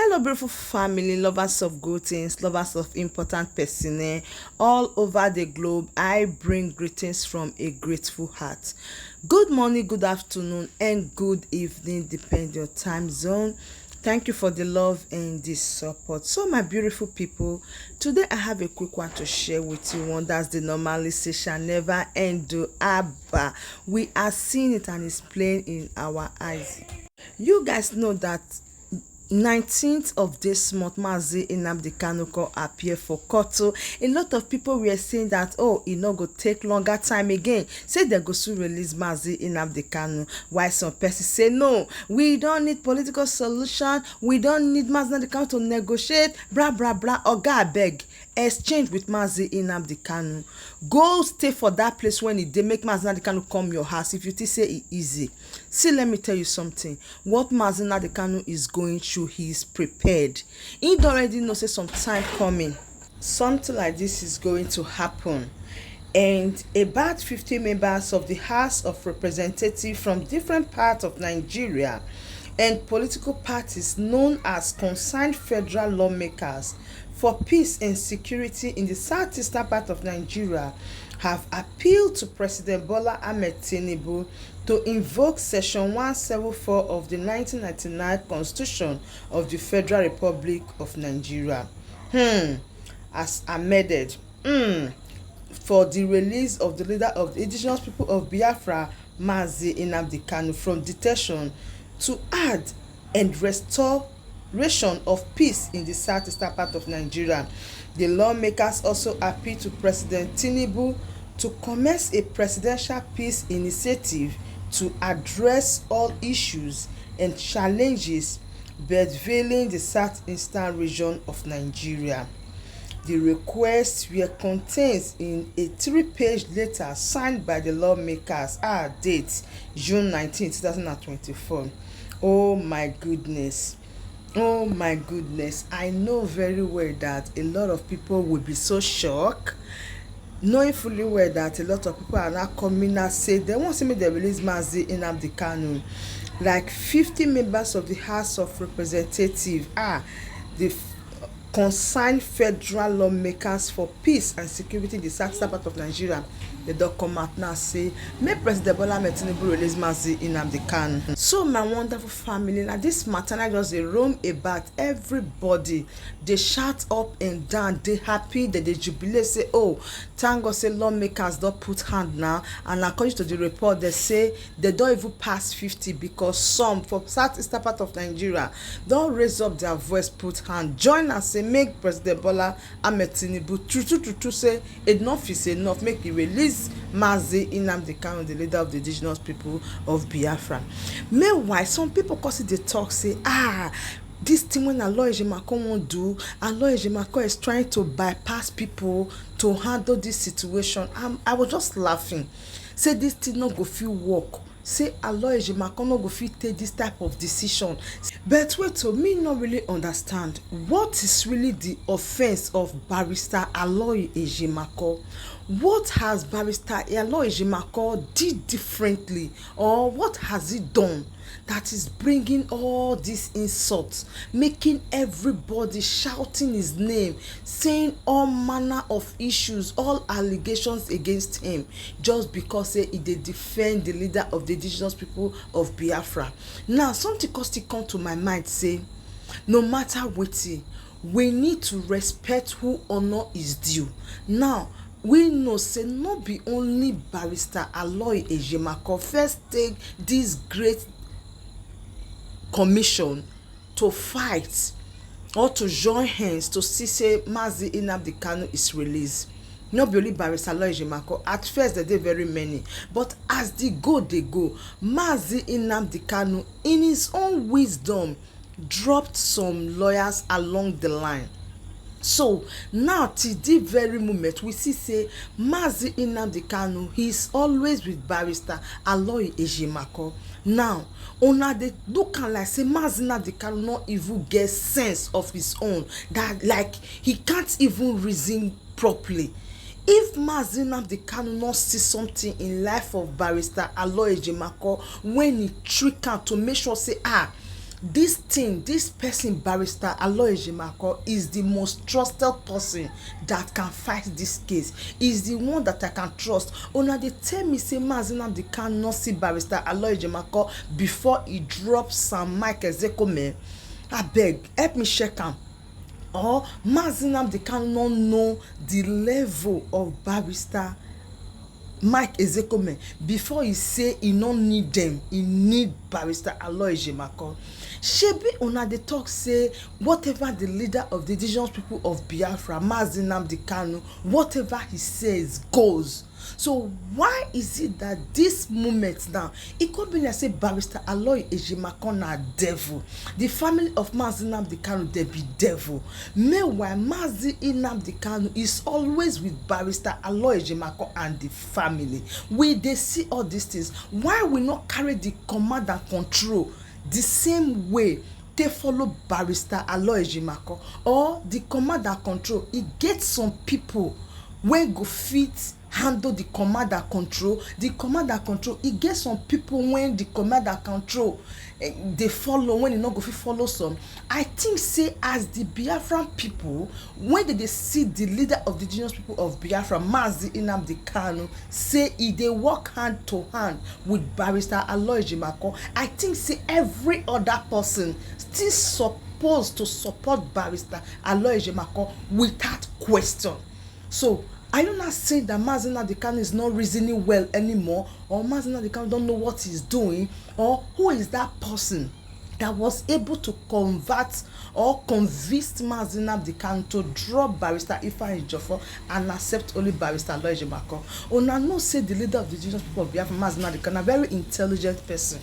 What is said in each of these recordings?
Hello, beautiful family, lovers of good things, lovers of important personnel all over the globe. I bring greetings from a grateful heart. Good morning, good afternoon, and good evening, depending your time zone. Thank you for the love and the support. So, my beautiful people, today I have a quick one to share with you. One that's the normally shall never end. Abba, we are seeing it and it's plain in our eyes. You guys know that 19th of this month, Mazi Nnamdi Kanu appear for court. A lot of people were saying that, oh, it no go take longer time again. Say they go to release Mazi Nnamdi Kanu. Why some persons say no, we don't need political solution. We don't need Mazi Nnamdi Kanu to negotiate. Blah blah blah. Oga beg. Exchange with Mazi Nnamdi Kanu. Go stay for that place when they make Mazi Nnamdi Kanu come your house. If you think say it easy, see, let me tell you something. What Mazi Nnamdi Kanu is going through, he is prepared. He already knows some time coming. Something like this is going to happen. And about 50 members of the House of Representatives from different parts of Nigeria and political parties known as concerned federal lawmakers for peace and security in the southeastern part of Nigeria have appealed to President Bola Ahmed Tinubu to invoke Section 174 of the 1999 Constitution of the Federal Republic of Nigeria as amended for the release of the leader of the indigenous people of Biafra, Mazi Nnamdi Kanu, from detention to add and restoration of peace in the southeastern part of Nigeria. The lawmakers also appeal to President Tinubu to commence a presidential peace initiative to address all issues and challenges bedevailing the southeastern region of Nigeria. The requests were contained in a 3-page letter signed by the lawmakers. Date June 19, 2024. Oh my goodness. Oh my goodness. I know very well that a lot of people will be so shocked, knowing fully well that a lot of people are now coming and say they want to see me they release Mazi Nnamdi Kanu. Like 50 members of the House of Representatives the concerned federal lawmakers for peace and security in the southern part of Nigeria. They don't come out now say make President Bola Ahmed Tinubu release Mazi Nnamdi Kanu. So my wonderful family, now this matter I just dey roam about everybody. They shout up and down, they happy, they jubilate, say oh thank God say lawmakers don't put hand now, and according to the report they say they don't even pass 50 because some from southeastern part of Nigeria don't raise up their voice, put hand, join and say make President Bola Ahmed Tinubu true say enough is enough, make the release Mazi Nnamdi Kanu, the leader of the indigenous people of Biafra. Meanwhile, some people cause they talk say this thing when Aloy Ejimakor won't do, Aloy Ejimakor is trying to bypass people to handle this situation. I was just laughing. Say this thing not go feel work. Say Aloy Ejimakor no go fit take this type of decision. But wait, to me not really understand what is really the offense of barrister Aloy Ejimakor. What has barrister Aloy Ejimakor did differently, or what has he done that is bringing all these insults, making everybody shouting his name, saying all manner of issues, all allegations against him, just because he dey defend the leader of the indigenous people of Biafra? Now something come to my mind, say no matter wetin, we need to respect who honor is due. Now we know say no be only barrister Aloy Ejimakor first take this great commission to fight or to join hands to see say Mazi Nnamdi Kanu is released. No be only barrister Aloy Ejimakor. At first there dey very many, but as they go Mazi Nnamdi Kanu in his own wisdom dropped some lawyers along the line. So now till this very moment we see say Mazi Nnamdi Kanu, he is always with barrister Aloy Ejimakor. Now una dey look am like say Mazi Nnamdi Kanu no even get sense of his own, that like he can't even reason properly. If Mazi Nnamdi Kanu not see something in life of barrister Aloy Ejimakor when he trick am to make sure say This person, Barrister Aloy Ejimakor, is the most trusted person that can fight this case. Is the one that I can trust. Una dey tell me say Mazi Nnamdi Kanu no see Barrister Aloy Ejimakor before he drop some Mike Ezekome. Abeg, help me check am. Or Mazi Nnamdi Kanu no know the level of Barrister Mike Ezekome before he say he no need them, he need Barrister Aloy Ejimakor. Shebi una dey talk say whatever the leader of the indigenous people of Biafra, Mazi Nnamdi Kanu, whatever he says goes. So why is it that this moment now, it could be like say Barrister Aloy Ejimakor na devil, the family of Mazi Nnamdi Kanu they be devil. Meanwhile, Mazi Nnamdi Kanu is always with Barrister Aloy Ejimakor and the family. We dey see all these things. Why we not carry the command and control the same way they follow Barrister Aloy Ejimakor? Or the command and control, it gets some people when go fit handle the command and control. The command and control, it gets some people when the command and control they follow, when you not go fit follow some. I think say as the Biafran people, when they see the leader of the indigenous people of Biafra, Mazi Nnamdi Kanu, say they work hand to hand with Barrister Aloy Ejimakor, I think say every other person still supposed to support Barrister Aloy Ejimakor without question. So are you not saying that Mazi Nnamdi Kanu is not reasoning well anymore, or Mazi Nnamdi Kanu don't know what he's doing, or who is that person that was able to convert or convince Mazi Nnamdi Kanu to drop Barrister Ifeanyi Ejiofor and accept only Barrister Aloy Ejimakor? Una know say the leader of the indigenous people of Biafra, Mazi Nnamdi Kanu, a very intelligent person.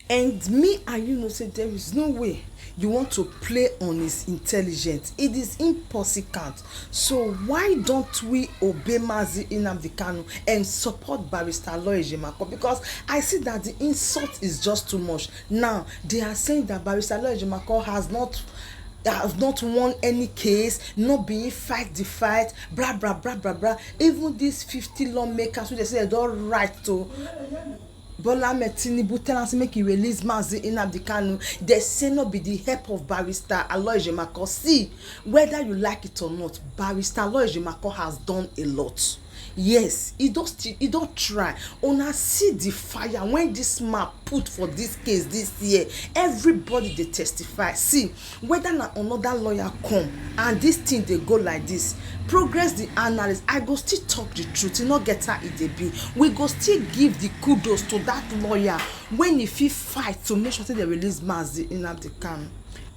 And me and you know say there is no way you want to play on his intelligence. It is impossible. So why don't we obey Mazi Nnamdi Kanu and support Barrister Aloy Ejimakor? Because I see that the insult is just too much. Now they are saying that Barrister Aloy Ejimakor has not won any case, not being fight the fight, blah blah blah blah blah. Even these 50 lawmakers who they say they don't right to Bola Ahmed Tinubu tell us make he release Mazi Nnamdi Kanu. They say no be the help of Barrister Aloy Ejimakor. See, whether you like it or not, Barrister Aloy Ejimakor has done a lot. Yes, he don't try. Una see the fire when this man put for this case this year. Everybody they testify. See, whether na another lawyer come and this thing they go like this, Progress the analyst, I go still talk the truth. You not get how it dey be. We go still give the kudos to that lawyer when he fit fight to make sure they release Mazi Nnamdi Kanu.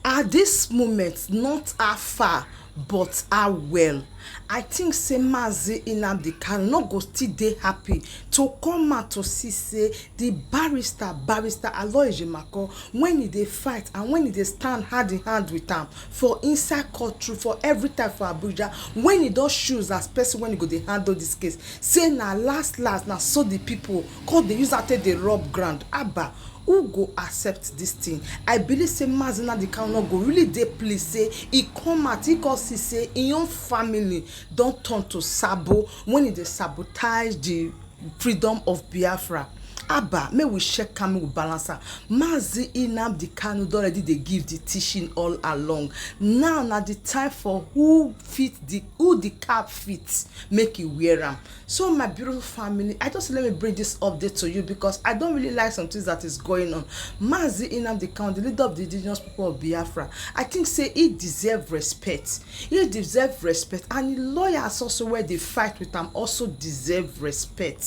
At this moment, not how far, but how well. I think say Mazi Nnamdi Kanu no go still dey happy to come out to see say the barrister Aloy Ejimakor, when he dey fight and when he dey stand hand in hand with am for inside courtroom for every time for Abuja, when he don choose as person when he go dey handle this case, say na last na so the people come dey use am take dey rub ground. Abba, who go accept this thing? I believe say Mazi Nnamdi Kanu no go really dey pleased say he come out, he come see say him own family don turn to sabo when he dey sabotage the freedom of Biafra. Abba, may we check am, we balance am. Mazi Nnamdi Kanu don already dey give the teaching all along. Now na the time for who the cap fit, make e wear am. So my beautiful family, I just let me bring this update to you because I don't really like some things that is going on. Mazi Nnamdi Kanu, the leader of the indigenous people of Biafra, I think say he deserve respect. He deserve respect, and the lawyers also where they fight with am also deserve respect.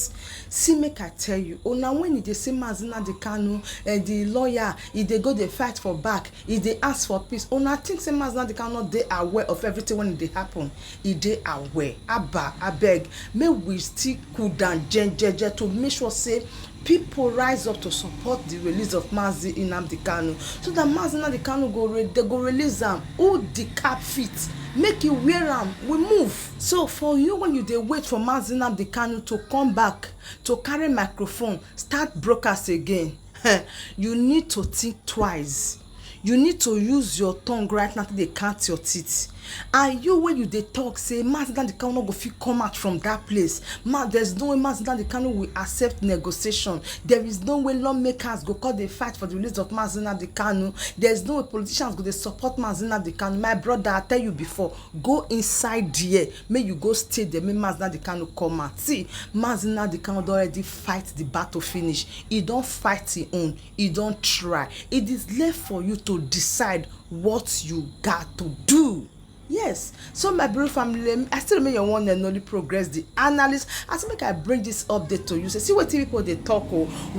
See, make I tell you, now when they say Mazi Nnamdi Kanu and the lawyer, if they go they fight for back, if they ask for peace, I think say Mazi Nnamdi Kanu they aware of everything when they happen. If they aware, Abba, I beg, may we still cool down jeje to make sure say people rise up to support the release of Mazi Nnamdi Kanu, so that Mazi Nnamdi Kanu they go release am. Who the cap fit, make you wear am, we move. So for you, when you dey wait for Mazi Nnamdi Kanu to come back to carry microphone start broadcast again, you need to think twice. you need to use your tongue right now to dey count your teeth. And you, when you dey talk say Mazi Nnamdi Kanu no go fit come out from that place, there's no way Mazi Nnamdi Kanu will accept negotiation, there is no way lawmakers go call dey fight for the release of Mazi Nnamdi Kanu, there's no way politicians go dey support Mazi Nnamdi Kanu. My brother, I tell you before, go inside there, make you go stay there, make Mazi Nnamdi Kanu come out. See, Mazi Nnamdi Kanu don already fight the battle finish. He don fight his own, he don try. It is left for you to decide what you got to do. Yes, so my beautiful family, I still remain your one and only Progress the analyst. As make I bring this update to you, so see what people they talk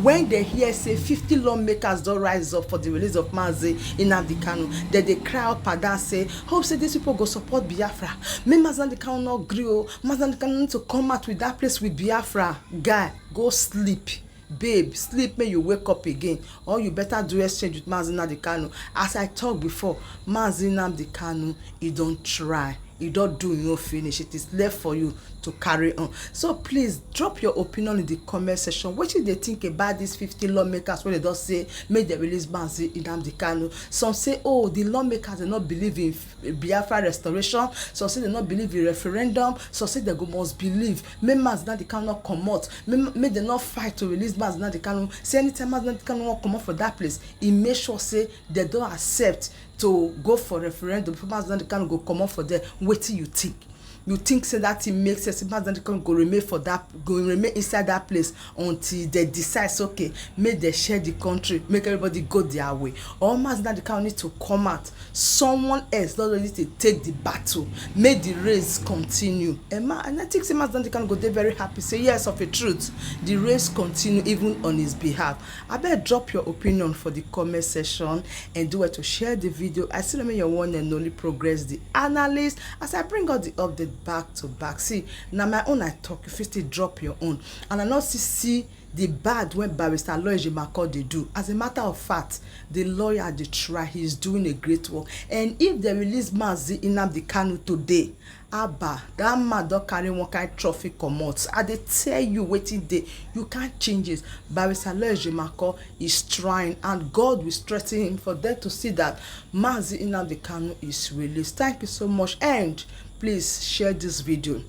when they hear say 50 lawmakers don't rise up for the release of Mazi Nnamdi Kanu, then they cry out and say, hope say these people go support Biafra. May Mazi Nnamdi Kanu not grill, Mazi Nnamdi Kanu need to come out with that place with Biafra. Guy, go sleep. Babe, sleep, may you wake up again, or you better do exchange with Mazi Nnamdi Kanu. As I talked before, Mazi Nnamdi Kanu, he don't try, he don't do no finish. It is left for you to carry on. So please drop your opinion in the comment section. What do they think about these 50 lawmakers when they don't say make they release Mazi Nnamdi Kanu? Some say, oh, the lawmakers do not believe in Biafra restoration. Some say they not believe in referendum. Some say they go must believe make Mazi Nnamdi Kanu not come out. Make they not fight to release Mazi Nnamdi Kanu. Say anytime Mazi Nnamdi Kanu won't come out for that place, he make sure say they don't accept to go for referendum before Mazi Nnamdi Kanu go come out for there. What do you think? You think say that it makes sense? Mazi Nnamdi Kanu go remain for that, go remain inside that place until they decide, okay, make they share the country, make everybody go their way. Or Mazi Nnamdi Kanu need to come out. Someone else not ready to take the battle, make the race continue. And I think say Mazi Nnamdi Kanu go dey very happy. Say yes, of a truth, the race continue even on his behalf. I better drop your opinion for the comment section and do it to share the video. I still remain your one and only Progress the analyst. As I bring out the update back to back. See, now my own I talk, you first drop your own. And I not see the bad when Barrister Aloy Ejimakor they do. As a matter of fact, the lawyer they try, he's doing a great work. And if they release Mazi Nnamdi Kanu today, Abba, that man don't carry one kind trophy comot. I they tell you waiting day, you can't change it. Barrister Aloy Ejimakor is trying, and God will strengthen him for them to see that Mazi Nnamdi Kanu is released. Thank you so much, and please share this video.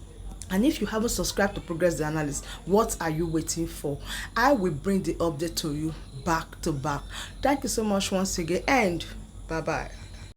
And if you haven't subscribed to Progress the Analyst, what are you waiting for? I will bring the update to you back to back. Thank you so much once again, and bye bye.